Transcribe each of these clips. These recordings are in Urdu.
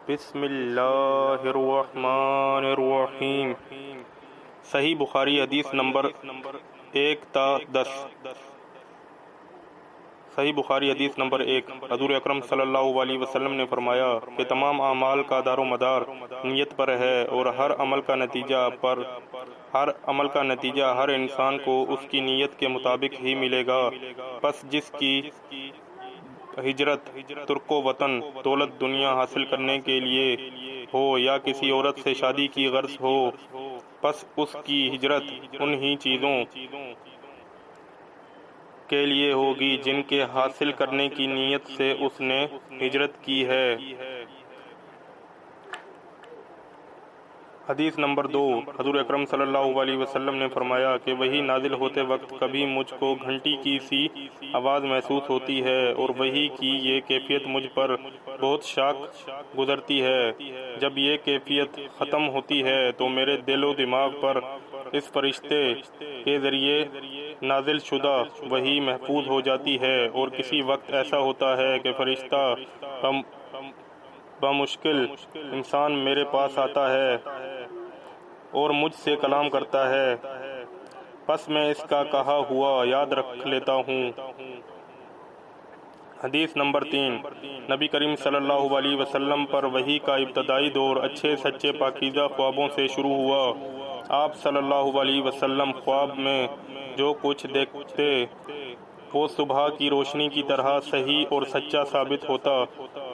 بسم اللہ الرحمن الرحیم۔ صحیح بخاری حدیث نمبر 1 تا 10۔ صحیح بخاری حدیث نمبر 1۔ حضور اکرم صلی اللہ علیہ وسلم نے فرمایا کہ تمام اعمال کا دار و مدار نیت پر ہے، اور ہر عمل کا نتیجہ ہر انسان کو اس کی نیت کے مطابق ہی ملے گا۔ پس جس کی ہجرت ترک و وطن دولت دنیا حاصل کرنے کے لیے ہو یا کسی عورت سے شادی کی غرض ہو، پس اس کی ہجرت انہی چیزوں کے لیے ہوگی جن کے حاصل کرنے کی نیت سے اس نے ہجرت کی ہے۔ حدیث نمبر 2۔ حضور اکرم صلی اللہ علیہ وسلم نے فرمایا کہ وحی نازل ہوتے وقت کبھی مجھ کو گھنٹی کی سی آواز محسوس ہوتی ہے، اور وحی کی یہ کیفیت مجھ پر بہت شاق گزرتی ہے۔ جب یہ کیفیت ختم ہوتی ہے تو میرے دل و دماغ پر اس فرشتے کے ذریعے نازل شدہ وحی محفوظ ہو جاتی ہے، اور کسی وقت ایسا ہوتا ہے کہ فرشتہ بمشکل انسان میرے پاس آتا ہے اور مجھ سے کلام کرتا ہے، پس میں اس کا کہا ہوا یاد رکھ لیتا ہوں۔ حدیث نمبر 3۔ نبی کریم صلی اللہ علیہ وسلم پر وحی کا ابتدائی دور اچھے سچے پاکیزہ خوابوں سے شروع ہوا۔ آپ صلی اللہ علیہ وسلم خواب میں جو کچھ دیکھتے وہ صبح کی روشنی کی طرح صحیح اور سچا ثابت ہوتا۔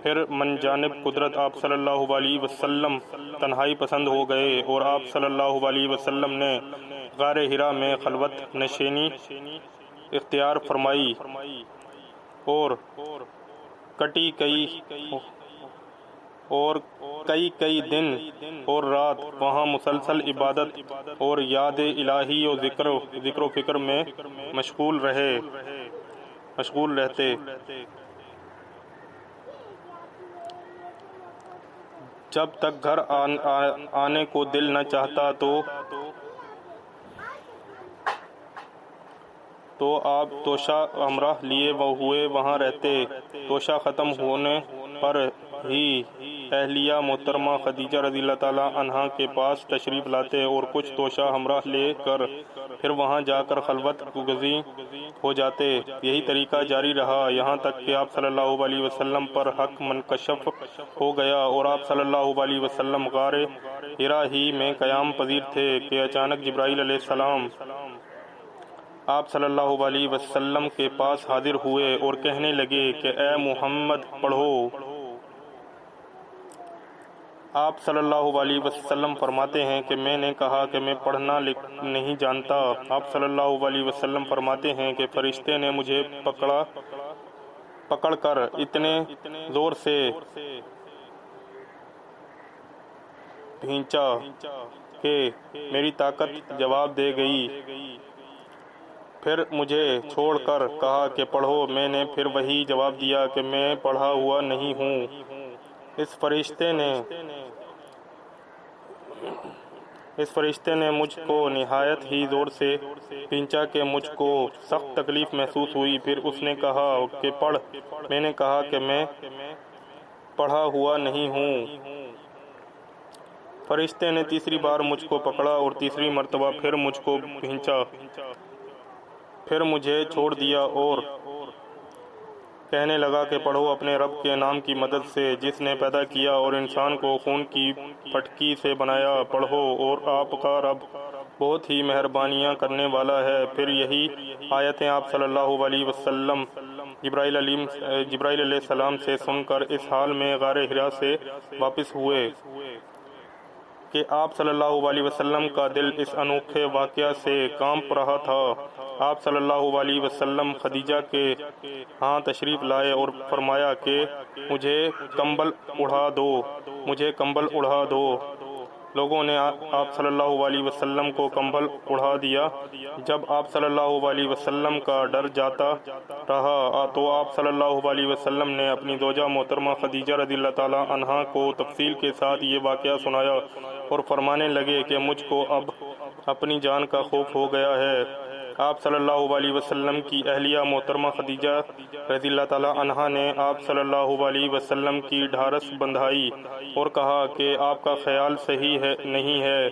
پھر من جانب قدرت آپ صلی اللہ علیہ وسلم تنہائی پسند ہو گئے، اور آپ صلی اللہ علیہ وسلم نے غار حرا میں خلوت نشینی اختیار فرمائی، اور کئی دن اور رات وہاں مسلسل عبادت اور یاد الہی و ذکر و فکر میں مشغول رہتے۔ جب تک گھر آنے کو دل نہ چاہتا تو آپ توشہ ہمراہ لیے ہوئے وہاں رہتے۔ توشہ ختم ہونے پر ہی اہلیہ محترمہ خدیجہ رضی اللہ تعالیٰ عنہا کے پاس تشریف لاتے، اور کچھ توشہ ہمراہ لے کر پھر وہاں جا کر خلوت گزی ہو جاتے۔ یہی طریقہ جاری رہا یہاں تک کہ آپ صلی اللہ علیہ وسلم پر حق منکشف ہو گیا، اور آپ صلی اللہ علیہ وسلم غار حرا ہی میں قیام پذیر تھے کہ اچانک جبرائیل علیہ السلام آپ صلی اللہ علیہ وسلم کے پاس حاضر ہوئے اور کہنے لگے کہ اے محمد پڑھو۔ آپ صلی اللہ علیہ وسلم فرماتے ہیں کہ میں نے کہا کہ میں پڑھنا نہیں جانتا۔ آپ صلی اللہ علیہ وسلم فرماتے ہیں کہ فرشتے نے مجھے پکڑ کر اتنے زور سے کھینچا کہ میری طاقت جواب دے گئی، پھر مجھے چھوڑ کر کہا کہ پڑھو۔ میں نے پھر وہی جواب دیا کہ میں پڑھا ہوا نہیں ہوں۔ اس فرشتے نے مجھ کو نہایت ہی زور سے کھینچا کہ مجھ کو سخت تکلیف محسوس ہوئی۔ پھر اس نے کہا کہ پڑھ۔ میں نے کہا کہ میں پڑھا ہوا نہیں ہوں۔ فرشتے نے تیسری بار مجھ کو پکڑا اور تیسری مرتبہ پھر مجھ کو کھینچا، پھر مجھے چھوڑ دیا اور کہنے لگا کہ پڑھو اپنے رب کے نام کی مدد سے جس نے پیدا کیا اور انسان کو خون کی پھٹکی سے بنایا۔ پڑھو، اور آپ کا رب بہت ہی مہربانیاں کرنے والا ہے۔ پھر یہی آیتیں آپ صلی اللہ علیہ وسلم جبرائیل علیہ السلام سے سن کر اس حال میں غار حرا سے واپس ہوئے کہ آپ صلی اللہ علیہ وسلم کا دل اس انوکھے واقعہ سے کانپ رہا تھا۔ آپ صلی اللہ علیہ وسلم خدیجہ کے ہاں تشریف لائے اور فرمایا کہ مجھے کمبل اڑا دو۔ لوگوں نے آپ صلی اللہ علیہ وسلم کو کمبل اڑا دیا۔ جب آپ صلی اللہ علیہ وسلم کا ڈر جاتا رہا تو آپ صلی اللہ علیہ وسلم نے اپنی زوجہ محترمہ خدیجہ رضی اللہ تعالیٰ عنہا کو تفصیل کے ساتھ یہ واقعہ سنایا اور فرمانے لگے کہ مجھ کو اب اپنی جان کا خوف ہو گیا ہے۔ آپ صلی اللہ علیہ وسلم کی اہلیہ محترمہ خدیجہ رضی اللہ تعالی عنہا نے آپ صلی اللہ علیہ وسلم کی ڈھارس بندھائی اور کہا کہ آپ کا خیال صحیح نہیں ہے،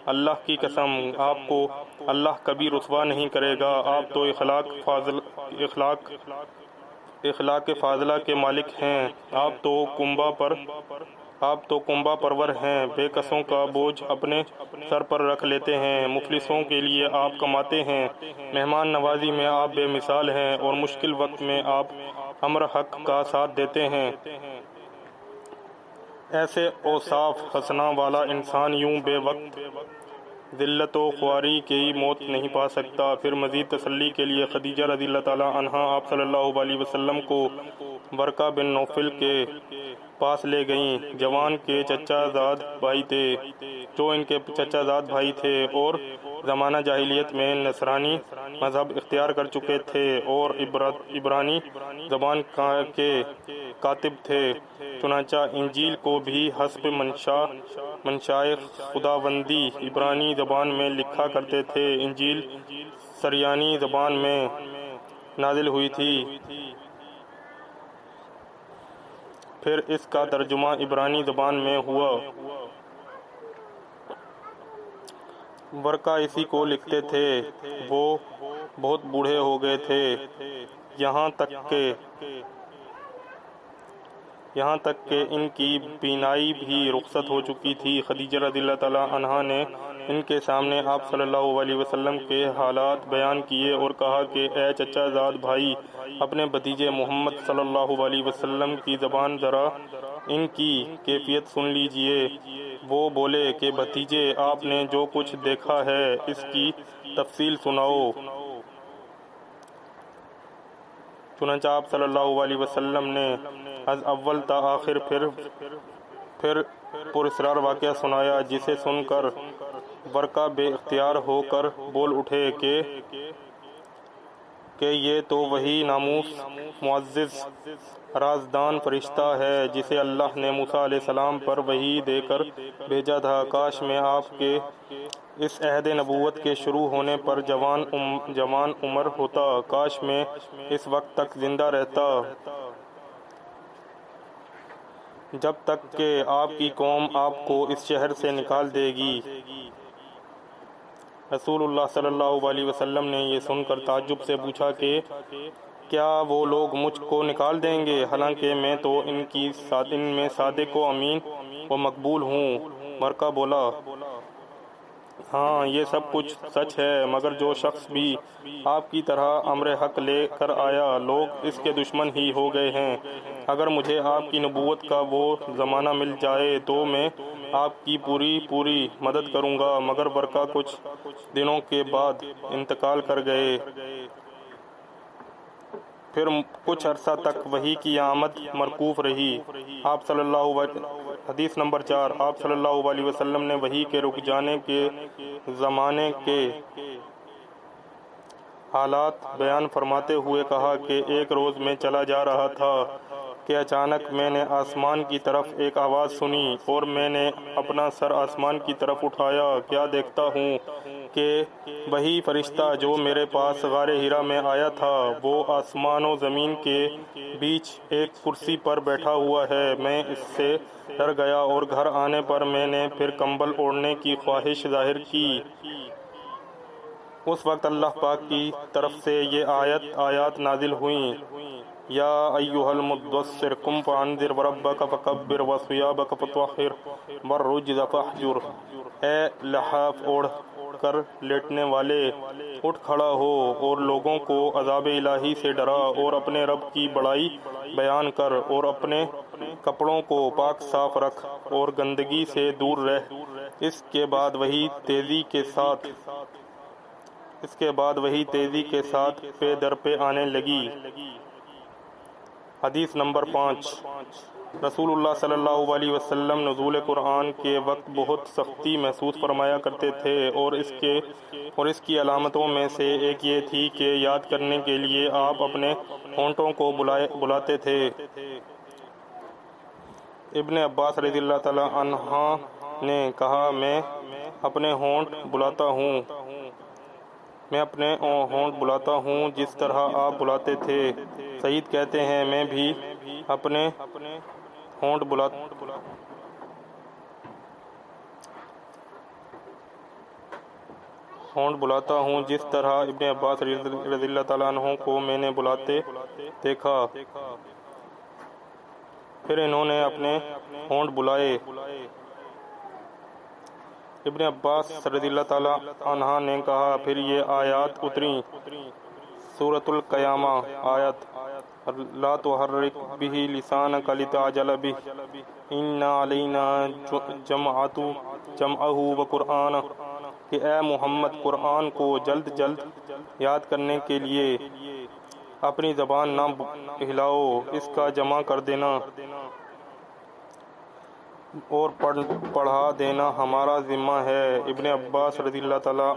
اللہ کی قسم آپ کو اللہ کبھی رسوا نہیں کرے گا، آپ تو اخلاق فاضلہ کے مالک ہیں، آپ تو کنبہ پرور ہیں، بے کسوں کا بوجھ اپنے سر پر رکھ لیتے ہیں، مفلسوں کے لیے آپ کماتے ہیں، مہمان نوازی میں آپ بے مثال ہیں، اور مشکل وقت میں آپ امر حق کا ساتھ دیتے ہیں۔ ایسے اوصاف حسنہ والا انسان یوں بے وقت ذلت و خواری کی موت نہیں پا سکتا۔ پھر مزید تسلی کے لیے خدیجہ رضی اللہ تعالی عنہا آپ صلی اللہ علیہ وسلم کو ورقہ بن نوفل کے پاس لے گئیں۔ جوان کے چچا زاد بھائی تھے، جو ان کے چچا زاد بھائی تھے اور زمانہ جاہلیت میں نصرانی مذہب اختیار کر چکے تھے اور عبرانی زبان کے کاتب تھے، چنانچہ انجیل کو بھی حسب منشائے خداوندی عبرانی زبان میں لکھا کرتے تھے۔ انجیل سریانی زبان میں نازل ہوئی تھی، پھر اس کا ترجمہ عبرانی زبان میں ہوا۔ ورقہ اسی کو لکھتے تھے، وہ بہت بوڑھے ہو گئے تھے، یہاں تک کہ ان کی بینائی بھی رخصت ہو چکی تھی۔ خدیجہ رضی اللہ تعالی عنہا نے ان کے سامنے آپ صلی اللہ علیہ وسلم کے حالات بیان کیے اور کہا کہ اے چچا زاد بھائی، اپنے بھتیجے محمد صلی اللہ علیہ وسلم کی زبان ذرا ان کی کیفیت سن لیجئے۔ وہ بولے کہ بھتیجے، آپ نے جو کچھ دیکھا ہے اس کی تفصیل سناؤ۔ چنانچہ آپ صلی اللہ علیہ وسلم نے از اول تا آخر پھر پراسرار واقعہ سنایا، جسے سن کر ورقہ بے اختیار ہو کر بول اٹھے کہ یہ تو وہی ناموس معزز رازدان فرشتہ ہے جسے اللہ نے موسیٰ علیہ السلام پر وحی دے کر بھیجا تھا۔ کاش میں آپ کے اس عہد نبوت کے شروع ہونے پر جوان عمر ہوتا، کاش میں اس وقت تک زندہ رہتا جب تک کہ آپ کی قوم آپ کو اس شہر سے نکال دے گی۔ رسول اللہ صلی اللہ علیہ وسلم نے یہ سن کر تعجب سے پوچھا کہ کیا وہ لوگ مجھ کو نکال دیں گے، حالانکہ میں تو ان میں صادق و امین و مقبول ہوں؟ ورقہ بولا، ہاں یہ سب کچھ سچ ہے، مگر جو شخص بھی آپ کی طرح امر حق لے کر آیا، لوگ اس کے دشمن ہی ہو گئے ہیں۔ اگر مجھے آپ کی نبوت کا وہ زمانہ مل جائے تو میں آپ کی پوری مدد کروں گا، مگر ورقہ کچھ دنوں کے بعد انتقال کر گئے۔ پھر کچھ عرصہ تک وحی کی آمد موقوف رہی۔ حدیث نمبر 4۔ آپ صلی اللہ علیہ وسلم نے وحی کے رک جانے کے زمانے کے حالات بیان فرماتے ہوئے کہا کہ ایک روز میں چلا جا رہا تھا کہ اچانک میں نے آسمان کی طرف ایک آواز سنی، اور میں نے اپنا سر آسمان کی طرف اٹھایا، کیا دیکھتا ہوں کہ وہی فرشتہ جو میرے پاس غار حرا میں آیا تھا، وہ آسمان و زمین کے بیچ ایک کرسی پر بیٹھا ہوا ہے۔ میں اس سے ڈر گیا اور گھر آنے پر میں نے پھر کمبل اوڑھنے کی خواہش ظاہر کی۔ اس وقت اللہ پاک کی طرف سے یہ آیات نازل ہوئیں، یا ایھا المدثر قم فانذر وربک فکبر وثیابک فطہر والرجز فاہجر۔ اے لحاف اوڑھ کر لیٹنے والے، اٹھ کھڑا ہو اور لوگوں کو عذاب الہی سے ڈرا، اور اپنے رب کی بڑائی بیان کر، اور اپنے کپڑوں کو پاک صاف رکھ اور گندگی سے دور رہ۔ اس کے بعد وہی تیزی کے ساتھ پے در پہ آنے لگی۔ حدیث نمبر 5۔ رسول اللہ صلی اللہ علیہ وسلم نزول قرآن کے وقت بہت سختی محسوس فرمایا کرتے تھے، اور اس کی علامتوں میں سے ایک یہ تھی کہ یاد کرنے کے لیے آپ اپنے ہونٹوں کو بلاتے تھے۔ ابن عباس رضی اللہ تعالی عنہ نے کہا، میں اپنے ہونٹ بلاتا ہوں میں اپنے ہونٹ بلاتا ہوں جس طرح آپ بلاتے تھے۔ سعید کہتے ہیں میں بھی اپنے ہونٹ بلاتا ہوں جس طرح ابن عباس رضی اللہ تعالیٰ عنہ کو میں نے بلاتے دیکھا۔ پھر انہوں نے اپنے ہونٹ بلائے۔ ابن عباس رضی اللہ تعالیٰ عنہ نے کہا پھر یہ آیات اتریں، سورۃ القیامہ آیت لا تحرک بہ لسانک لتعجل بہ ان علینا جمعہ وقرآنہ، کہ اے محمد قرآن کو جلد جلد یاد کرنے کے لیے اپنی زبان نہ ہلاؤ، اس کا جمع کر دینا اور پڑھا دینا ہمارا ذمہ ہے۔ ابن عباس رضی اللہ تعالیٰ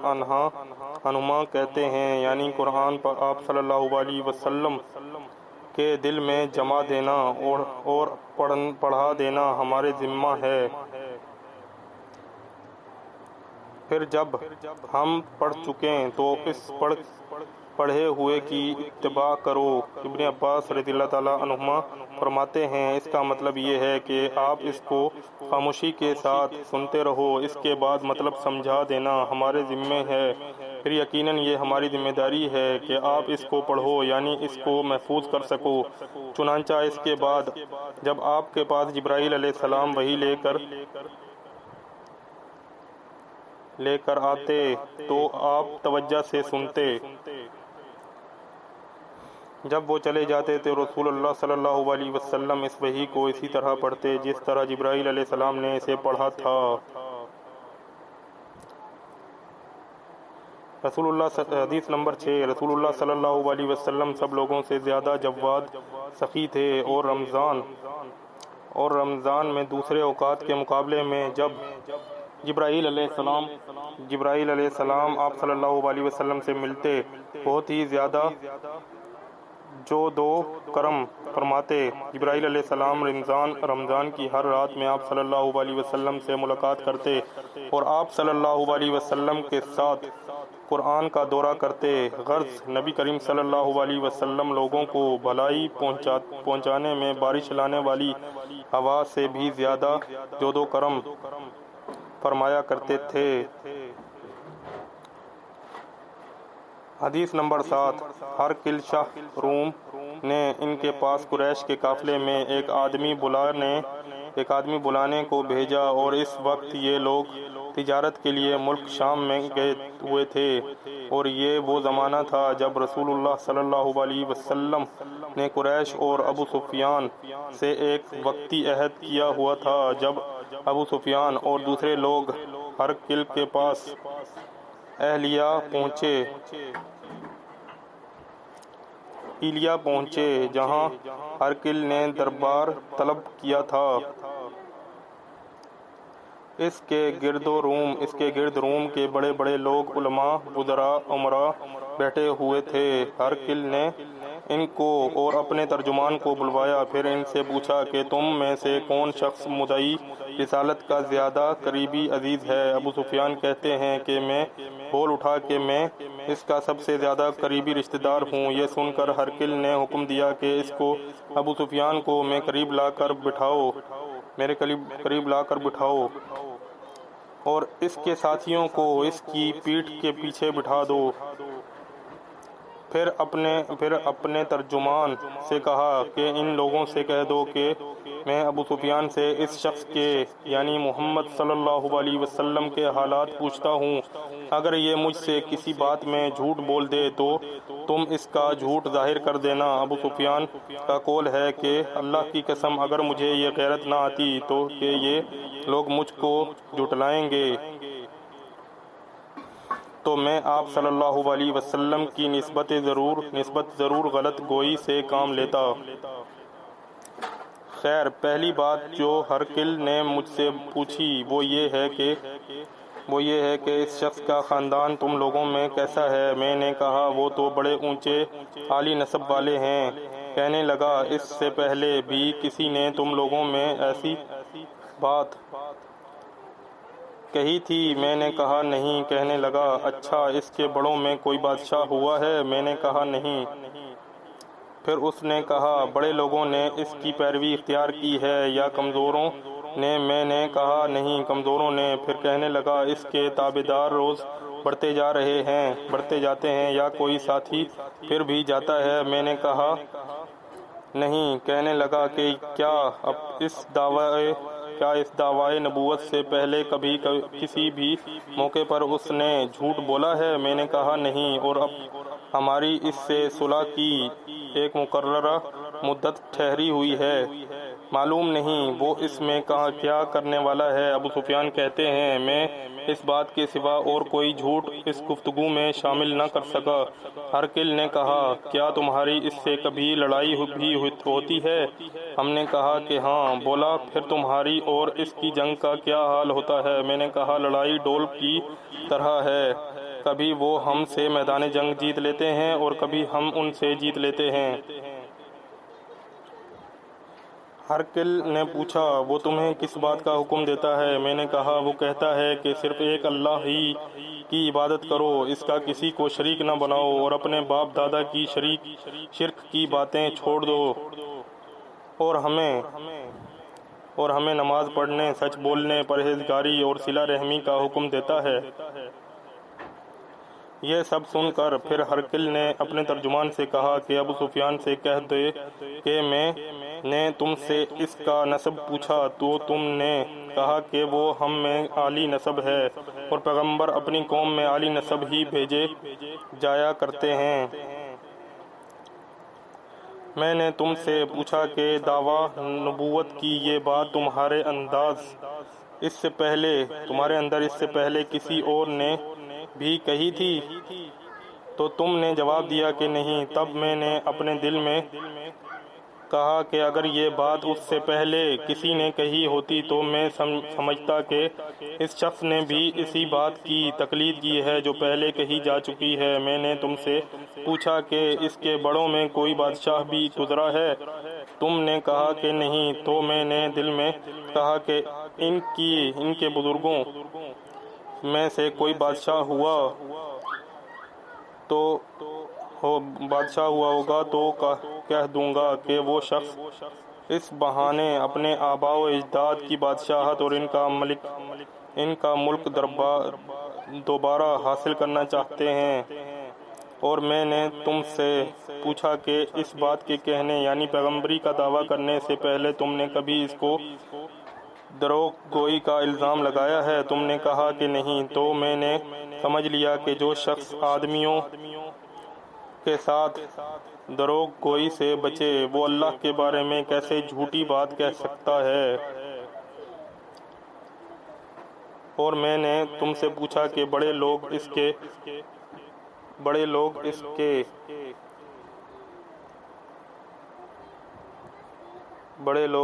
عنہما کہتے ہیں یعنی قرآن پر آپ صلی اللہ علیہ وسلم کے دل میں جما دینا اور پڑھا دینا ہمارے ذمہ ہے۔ پھر جب ہم پڑھ چکیں تو اس پڑھے ہوئے کی اتباع کرو۔ ابن عباس رضی اللہ تعالیٰ عنہما فرماتے ہیں اس کا مطلب یہ ہے کہ آپ اس کو خاموشی کے ساتھ سنتے رہو، اس کے بعد مطلب سمجھا دینا ہمارے ذمہ ہے، پھر یقیناً یہ ہماری ذمہ داری ہے کہ آپ اس کو پڑھو یعنی اس کو محفوظ کر سکو۔ چنانچہ اس کے بعد جب آپ کے پاس جبرائیل علیہ السلام وحی لے کر آتے تو آپ توجہ سے سنتے، جب وہ چلے جاتے تو رسول اللہ صلی اللہ علیہ وسلم اس وحی کو اسی طرح پڑھتے جس طرح جبرائیل علیہ السلام نے اسے پڑھا تھا۔ حدیث نمبر 6۔ رسول اللہ صلی اللہ علیہ وسلم سب لوگوں سے زیادہ جواد سخی تھے، اور رمضان میں دوسرے اوقات کے مقابلے میں جب جبرائیل علیہ السلام آپ صلی اللہ علیہ وسلم سے ملتے بہت ہی زیادہ جود و کرم فرماتے۔ جبرائیل علیہ السلام رمضان کی ہر رات میں آپ صلی اللہ علیہ وسلم سے ملاقات کرتے اور آپ صلی اللہ علیہ وسلم کے ساتھ قرآن کا دورہ کرتے۔ غرض نبی کریم صلی اللہ علیہ وسلم لوگوں کو بھلائی پہنچانے میں بارش لانے والی ہوا سے بھی زیادہ جود و کرم فرمایا کرتے تھے۔ حدیث نمبر 7۔ ہرقل شاہ روم نے ان کے پاس قریش کے قافلے میں ایک آدمی بلانے کو بھیجا، اور اس وقت یہ لوگ تجارت کے لیے ملک شام میں گئے ہوئے تھے، اور یہ وہ زمانہ تھا جب رسول اللہ صلی اللہ علیہ وسلم نے قریش اور ابو سفیان سے ایک وقتی عہد کیا ہوا تھا۔ جب ابو سفیان اور دوسرے لوگ ہرقل کے پاس ایلیا پہنچے جہاں ہرقل نے دربار طلب کیا تھا، اس کے گرد روم کے بڑے بڑے لوگ، علماء، وزراء، امراء بیٹھے ہوئے تھے۔ ہرقل نے ان کو اور اپنے ترجمان کو بلوایا، پھر ان سے پوچھا کہ تم میں سے کون شخص مدعی رسالت کا زیادہ قریبی عزیز ہے؟ ابو سفیان کہتے ہیں کہ میں بول اٹھا کہ میں اس کا سب سے زیادہ قریبی رشتہ دار ہوں۔ یہ سن کر ہرقل نے حکم دیا کہ اس کو ابو سفیان کو میرے قریب لا کر بٹھاؤ اور اس کے ساتھیوں کو اس کی پیٹھ کے پیچھے بٹھا دو۔ پھر اپنے ترجمان سے کہا کہ ان لوگوں سے کہہ دو کہ میں ابو سفیان سے اس شخص کے یعنی محمد صلی اللہ علیہ وسلم کے حالات پوچھتا ہوں، اگر یہ مجھ سے کسی بات میں جھوٹ بول دے تو تم اس کا جھوٹ ظاہر کر دینا۔ ابو سفیان کا قول ہے کہ اللہ کی قسم اگر مجھے یہ غیرت نہ آتی تو کہ یہ لوگ مجھ کو جھٹلائیں گے تو میں آپ صلی اللہ علیہ وسلم کی نسبت ضرور غلط گوئی سے کام لیتا۔ خیر، پہلی بات جو ہرقل نے مجھ سے پوچھی وہ یہ ہے کہ اس شخص کا خاندان تم لوگوں میں کیسا ہے؟ میں نے کہا وہ تو بڑے اونچے عالی نسب والے ہیں۔ کہنے لگا اس سے پہلے بھی کسی نے تم لوگوں میں ایسی بات کہی تھی؟ میں نے کہا نہیں۔ کہنے لگا اچھا اس کے بڑوں میں کوئی بادشاہ ہوا ہے؟ میں نے کہا نہیں۔ پھر اس نے کہا بڑے لوگوں نے اس کی پیروی اختیار کی ہے یا کمزوروں نے؟ میں نے کہا نہیں، کمزوروں نے۔ پھر کہنے لگا اس کے تابعدار روز بڑھتے جاتے ہیں یا کوئی ساتھی پھر بھی جاتا ہے؟ میں نے کہا نہیں۔ کہنے لگا کہ کیا اس دعوی نبوت سے پہلے کبھی کسی بھی موقع پر اس نے جھوٹ بولا ہے؟ میں نے کہا نہیں۔ اور اب ہماری اس سے صلح کی ایک مقررہ مدت ٹھہری ہوئی ہے، معلوم نہیں وہ اس میں کیا کرنے والا ہے۔ ابو سفیان کہتے ہیں میں اس بات کے سوا اور کوئی جھوٹ اس گفتگو میں شامل نہ کر سکا۔ ہرقل نے کہا کیا تمہاری اس سے کبھی لڑائی بھی ہوتی ہے؟ ہم نے کہا کہ ہاں۔ بولا پھر تمہاری اور اس کی جنگ کا کیا حال ہوتا ہے؟ میں نے کہا لڑائی ڈول کی طرح ہے، کبھی وہ ہم سے میدان جنگ جیت لیتے ہیں اور کبھی ہم ان سے جیت لیتے ہیں۔ ہرقل نے پوچھا وہ تمہیں کس بات کا حکم دیتا ہے؟ میں نے کہا وہ کہتا ہے کہ صرف ایک اللہ ہی کی عبادت کرو، اس کا کسی کو شریک نہ بناؤ اور اپنے باپ دادا کی شرک کی باتیں چھوڑ دو، اور ہمیں نماز پڑھنے، سچ بولنے، پرہیزگاری اور صلہ رحمی کا حکم دیتا ہے۔ یہ سب سن کر پھر ہرقل نے اپنے ترجمان سے کہا کہ ابو سفیان سے کہہ دے کہ میں نے تم سے اس کا نسب پوچھا تو تم نے کہا کہ وہ ہم میں عالی نسب ہے، اور پیغمبر اپنی قوم میں عالی نسب ہی بھیجے جایا کرتے ہیں۔ میں نے تم سے پوچھا کہ دعویٰ نبوت کی یہ بات تمہارے اندر اس سے پہلے کسی اور نے بھی کہی تھی؟ تو تم نے جواب دیا کہ نہیں۔ تب میں نے اپنے دل میں کہا کہ اگر یہ بات اس سے پہلے کسی نے کہی ہوتی تو میں سمجھتا کہ اس شخص نے بھی اسی بات کی تقلید کی ہے جو پہلے کہی جا چکی ہے۔ میں نے تم سے پوچھا کہ اس کے بڑوں میں کوئی بادشاہ بھی گزرا ہے؟ تم نے کہا کہ نہیں۔ تو میں نے دل میں کہا کہ ان کے بزرگوں میں سے کوئی بادشاہ ہوا ہوگا تو کہہ دوں گا کہ وہ شخص اس بہانے اپنے آباء و اجداد کی بادشاہت اور ان کا ملک دوبارہ حاصل کرنا چاہتے ہیں۔ اور میں نے تم سے پوچھا کہ اس بات کے کہنے یعنی پیغمبری کا دعویٰ کرنے سے پہلے تم نے کبھی اس کو دروغ گوئی کا الزام لگایا ہے؟ تم نے کہا کہ نہیں۔ تو میں نے سمجھ لیا کہ جو شخص آدمیوں کے ساتھ دروغ گوئی سے بچے وہ اللہ کے بارے میں کیسے جھوٹی بات کہہ سکتا ہے۔ اور میں نے تم سے پوچھا کہ بڑے لوگ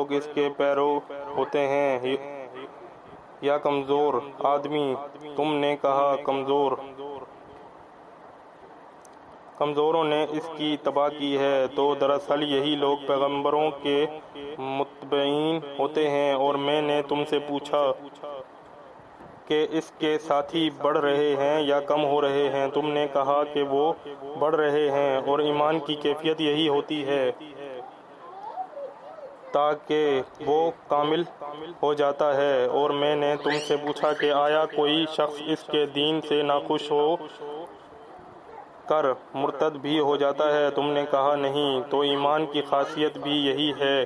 اس کے پیرو ہوتے ہیں یا کمزور آدمی؟ تم نے کہا کمزوروں نے اس کی اتباع کی ہے۔ تو دراصل یہی لوگ پیغمبروں کے متبعین ہوتے ہیں۔ اور میں نے تم سے پوچھا کہ اس کے ساتھی بڑھ رہے ہیں یا کم ہو رہے ہیں؟ تم نے کہا کہ وہ بڑھ رہے ہیں، اور ایمان کی کیفیت یہی ہوتی ہے تاکہ وہ کامل ہو جاتا ہے۔ اور میں نے تم سے پوچھا کہ آیا کوئی شخص اس کے دین سے ناخوش ہو کر مرتد بھی ہو جاتا ہے؟ تم نے کہا نہیں۔ تو ایمان کی خاصیت بھی یہی ہے،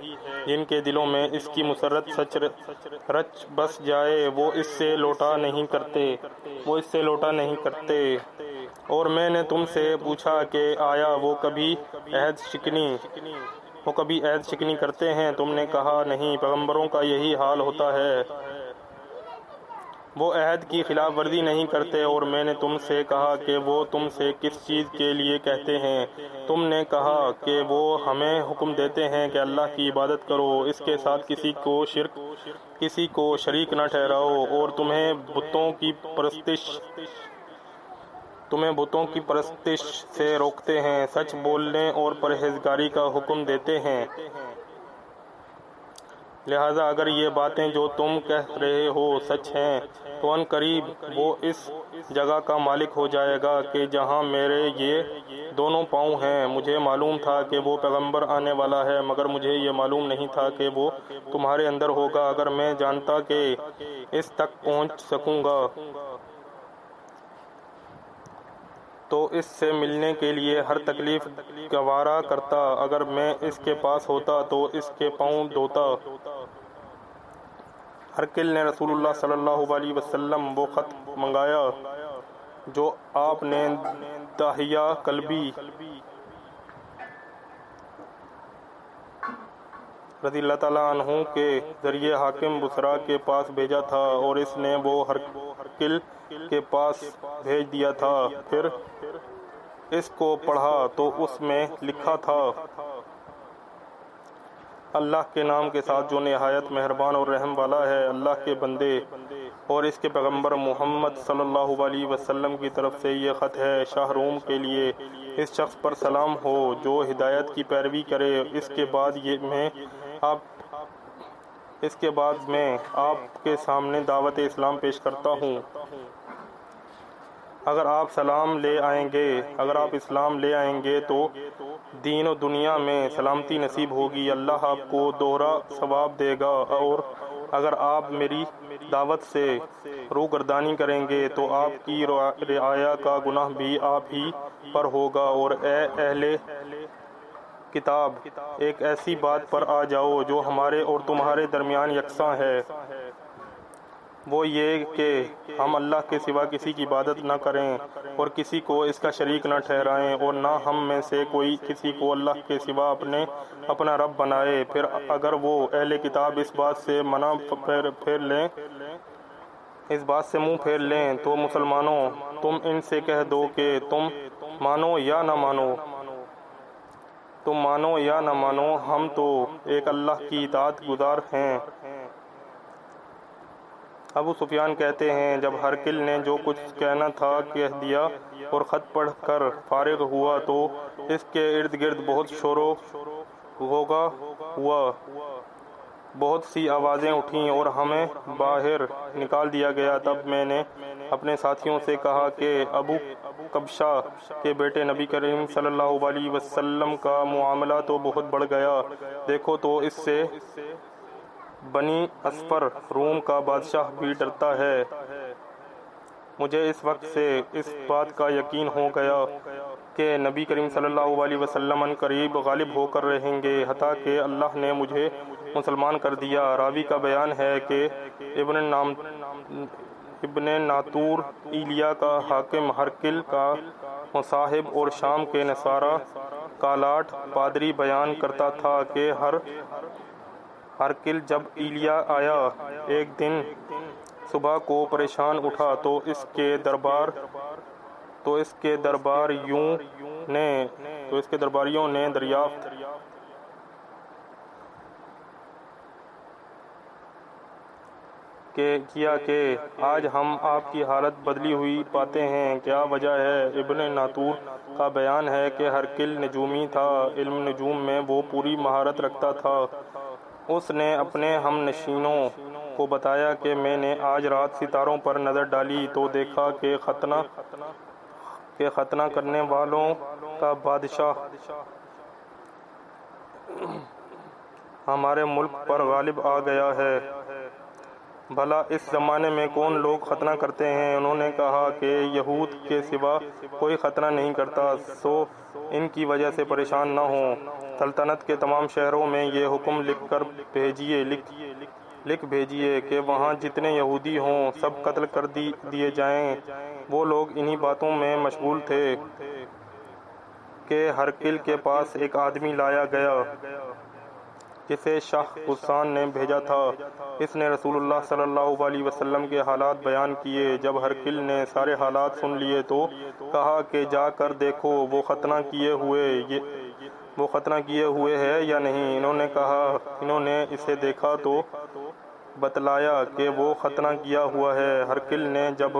جن کے دلوں میں اس کی مسرت سچ رچ بس جائے وہ اس سے لوٹا نہیں کرتے۔ اور میں نے تم سے پوچھا کہ آیا وہ کبھی عہد شکنی کرتے ہیں؟ تم نے کہا نہیں، پیغمبروں کا یہی حال ہوتا ہے، وہ عہد کی خلاف ورزی نہیں کرتے۔ اور میں نے تم سے کہا کہ وہ تم سے کس چیز کے لیے کہتے ہیں؟ تم نے کہا کہ وہ ہمیں حکم دیتے ہیں کہ اللہ کی عبادت کرو، اس کے ساتھ کسی کو شریک نہ ٹھہراؤ، اور تمہیں بتوں کی پرستش سے روکتے ہیں، سچ بولنے اور پرہیزگاری کا حکم دیتے ہیں۔ لہذا اگر یہ باتیں جو تم کہہ رہے ہو سچ ہیں تو ان قریب وہ اس جگہ کا مالک ہو جائے گا کہ جہاں میرے یہ دونوں پاؤں ہیں۔ مجھے معلوم تھا کہ وہ پیغمبر آنے والا ہے، مگر مجھے یہ معلوم نہیں تھا کہ وہ تمہارے اندر ہوگا۔ اگر میں جانتا کہ اس تک پہنچ سکوں گا تو اس سے ملنے کے لیے ہر تکلیف گوارا کرتا۔ اگر میں اس کے پاس ہوتا تو اس کے پاؤں دھوتا۔ ہرقل نے رسول اللہ صلی اللہ علیہ وسلم وہ خط منگایا جو آپ نے دحیہ کلبی رضی اللہ تعالیٰ عنہ کے ذریعے حاکم بصرہ کے پاس بھیجا تھا، اور اس نے وہ ہرقل کے پاس بھیج دیا تھا۔ پھر اس کو پڑھا تو اس میں لکھا تھا: اللہ کے نام کے ساتھ جو نہایت مہربان اور رحم والا ہے۔ اللہ کے بندے اور اس کے پیغمبر محمد صلی اللہ علیہ وسلم کی طرف سے یہ خط ہے۔ شاہ روم کے لیے اس شخص پر سلام ہو جو ہدایت کی پیروی کرے۔ اس کے بعد میں آپ کے سامنے دعوت اسلام پیش کرتا ہوں۔ اگر آپ اسلام لے آئیں گے تو دین و دنیا میں سلامتی نصیب ہوگی، اللہ آپ کو دوہرا ثواب دے گا، اور اگر آپ میری دعوت سے روگردانی کریں گے تو آپ کی رعایا کا گناہ بھی آپ ہی پر ہوگا۔ اور اے اہل کتاب، ایک ایسی بات پر آ جاؤ جو ہمارے اور تمہارے درمیان یکساں ہے، وہ یہ کہ ہم اللہ کے سوا کسی کی عبادت نہ کریں اور کسی کو اس کا شریک نہ ٹھہرائیں، اور نہ ہم میں سے کوئی کسی کو اللہ کے سوا اپنا رب بنائے۔ پھر اگر وہ اہل کتاب اس بات سے منہ پھیر لیں تو مسلمانوں، تم ان سے کہہ دو کہ تم مانو یا نہ مانو، ہم تو ایک اللہ کی اطاعت گزار ہیں۔ ابو سفیان کہتے ہیں جب ہرقل نے جو کچھ کہنا تھا کہہ دیا اور خط پڑھ کر فارغ ہوا تو اس کے ارد گرد بہت شور و غوغا ہوا، بہت سی آوازیں اٹھیں اور ہمیں باہر نکال دیا گیا۔ تب میں نے اپنے ساتھیوں سے کہا کہ ابو قبشہ کے بیٹے نبی کریم صلی اللہ علیہ وسلم کا معاملہ تو بہت بڑھ گیا، دیکھو تو اس سے بنی اصفر روم کا بادشاہ بھی ڈرتا ہے۔ مجھے اس وقت سے اس بات کا یقین ہو گیا کہ نبی کریم صلی اللہ علیہ وسلم ان قریب غالب ہو کر رہیں گے، حتیٰ کہ اللہ نے مجھے مسلمان کر دیا۔ راوی کا بیان ہے کہ ابن ناطور ایلیا کا حاکم ہرقل کا مصاحب اور شام کے نصارہ کالاٹ پادری بیان کرتا تھا کہ ہرقل جب ایلیا آیا ایک دن صبح کو پریشان اٹھا تو اس کے درباریوں نے دریافت کیا کہ آج ہم آپ کی حالت بدلی ہوئی پاتے ہیں، کیا وجہ ہے؟ ابن ناطور کا بیان ہے کہ ہرقل نجومی تھا، علم نجوم میں وہ پوری مہارت رکھتا تھا۔ اس نے اپنے ہم نشینوں کو بتایا کہ میں نے آج رات ستاروں پر نظر ڈالی تو دیکھا کہ ختنہ کرنے والوں کا بادشاہ ہمارے ملک پر غالب آ گیا ہے۔ بھلا اس زمانے میں کون لوگ ختنہ کرتے ہیں؟ انہوں نے کہا کہ یہود کے سوا کوئی ختنہ نہیں کرتا، سو ان کی وجہ سے پریشان نہ ہوں۔ سلطنت کے تمام شہروں میں یہ حکم لکھ بھیجیے کہ وہاں جتنے یہودی ہوں سب قتل کر دیے جائیں۔ وہ لوگ انہی باتوں میں مشغول تھے کہ ہرقل کے پاس ایک آدمی لایا گیا جسے شاہ غسان نے بھیجا تھا۔ اس نے رسول اللہ صلی اللہ علیہ وسلم کے حالات بیان کیے۔ جب ہرقل نے سارے حالات سن لیے تو کہا کہ جا کر دیکھو وہ ختنہ کیے ہوئے ہے یا نہیں۔ انہوں نے اسے دیکھا تو بتلایا کہ وہ ختنہ کیا ہوا ہے۔ ہرقل نے جب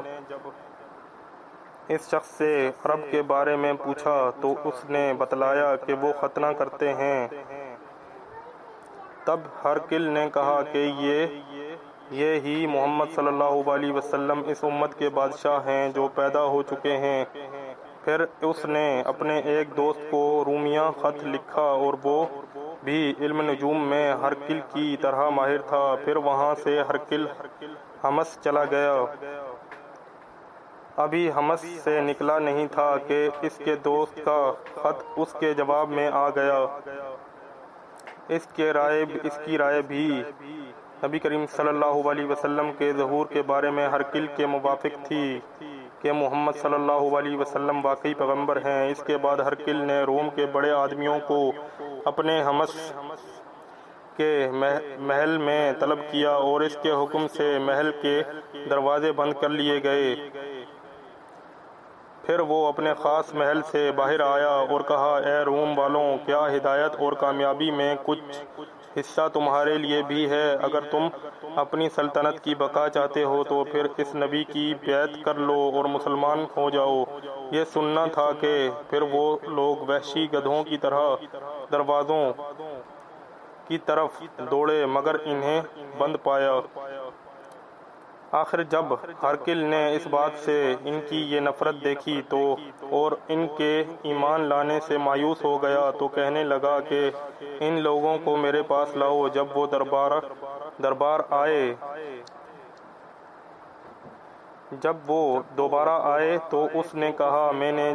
اس شخص سے عرب کے بارے میں پوچھا تو اس نے بتلایا کہ وہ ختنہ کرتے ہیں۔ تب ہرقل نے کہا کہ یہ ہی محمد صلی اللہ علیہ وسلم اس امت کے بادشاہ ہیں جو پیدا ہو چکے ہیں۔ پھر اس نے اپنے ایک دوست کو رومیہ خط لکھا اور وہ بھی علم نجوم میں ہرقل کی طرح ماہر تھا۔ پھر وہاں سے ہرقل حمص چلا گیا۔ ابھی حمص سے نکلا نہیں تھا کہ اس کے دوست کا خط اس کے جواب میں آ گیا۔ اس کی رائے بھی نبی کریم صلی اللہ علیہ وسلم کے ظہور کے بارے میں ہرقل کے موافق تھی کہ محمد صلی اللہ علیہ وسلم واقعی پیغمبر ہیں۔ اس کے بعد ہرقل نے روم کے بڑے آدمیوں کو اپنے حمص کے محل میں طلب کیا اور اس کے حکم سے محل کے دروازے بند کر لیے گئے۔ پھر وہ اپنے خاص محل سے باہر آیا اور کہا، اے روم والوں، کیا ہدایت اور کامیابی میں کچھ حصہ تمہارے لیے بھی ہے؟ اگر تم اپنی سلطنت کی بقا چاہتے ہو تو پھر اس نبی کی بیعت کر لو اور مسلمان ہو جاؤ۔ یہ سننا تھا کہ پھر وہ لوگ وحشی گدھوں کی طرح دروازوں کی طرف دوڑے مگر انہیں بند پایا۔ آخر جب ہرقل نے اس بات سے ان کی یہ نفرت دیکھی تو اور ان کے ایمان لانے سے مایوس ہو گیا تو کہنے لگا کہ ان لوگوں کو میرے پاس لاؤ۔ جب وہ دوبارہ آئے تو اس نے کہا، میں نے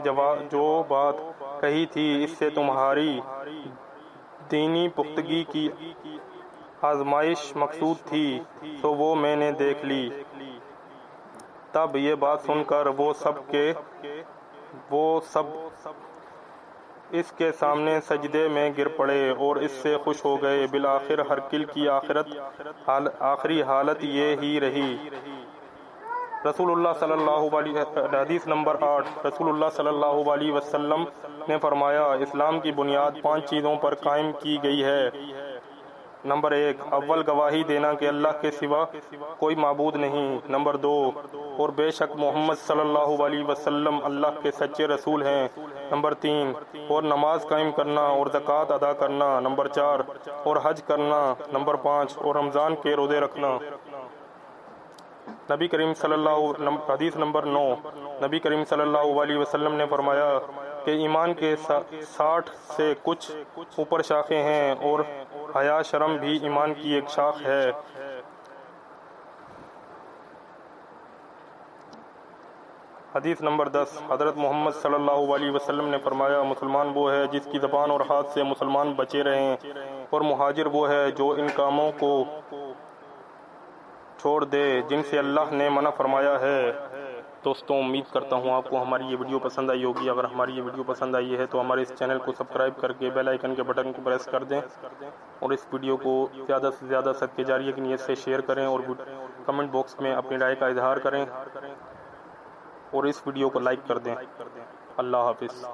جو بات کہی تھی اس سے تمہاری دینی پختگی کی آزمائش مقصود تھی تو وہ میں نے دیکھ لی۔ تب یہ بات سن کر وہ سب اس کے سامنے سجدے میں گر پڑے اور اس سے خوش ہو گئے۔ بالآخر ہرقل کی آخری حالت یہ ہی رہی۔ حدیث نمبر 8۔ رسول اللہ صلی اللہ علیہ وسلم نے فرمایا، اسلام کی بنیاد 5 چیزوں پر قائم کی گئی ہے۔ نمبر 1، اول گواہی دینا کہ اللہ کے سوا کوئی معبود نہیں۔ نمبر 2، اور بے شک محمد صلی اللہ علیہ وسلم اللہ کے سچے رسول ہیں۔ نمبر 3، اور نماز قائم کرنا اور زکوٰۃ ادا کرنا۔ نمبر 4، اور حج کرنا۔ نمبر 5، اور رمضان کے روزے رکھنا۔ حدیث نمبر 9۔ نبی کریم صلی اللہ علیہ وسلم نے فرمایا کہ ایمان کے 60 سے کچھ اوپر شاخیں ہیں اور حیا شرم بھی ایمان کی ایک شاخ ہے۔ حدیث نمبر 10۔ حضرت محمد صلی اللہ علیہ وسلم نے فرمایا، مسلمان وہ ہے جس کی زبان اور ہاتھ سے مسلمان بچے رہیں، اور مہاجر وہ ہے جو ان کاموں کو چھوڑ دے جن سے اللہ نے منع فرمایا ہے۔ دوستوں، امید کرتا ہوں آپ کو ہماری یہ ویڈیو پسند آئی ہوگی۔ اگر ہماری یہ ویڈیو پسند آئی ہے تو ہمارے اس چینل کو سبسکرائب کر کے بیل آئیکن کے بٹن کو پریس کر دیں اور اس ویڈیو کو زیادہ سے زیادہ صدقہ جاریہ کی نیت سے شیئر کریں اور کمنٹ باکس میں اپنی رائے کا اظہار کریں اور اس ویڈیو کو لائک کر دیں۔ اللہ حافظ۔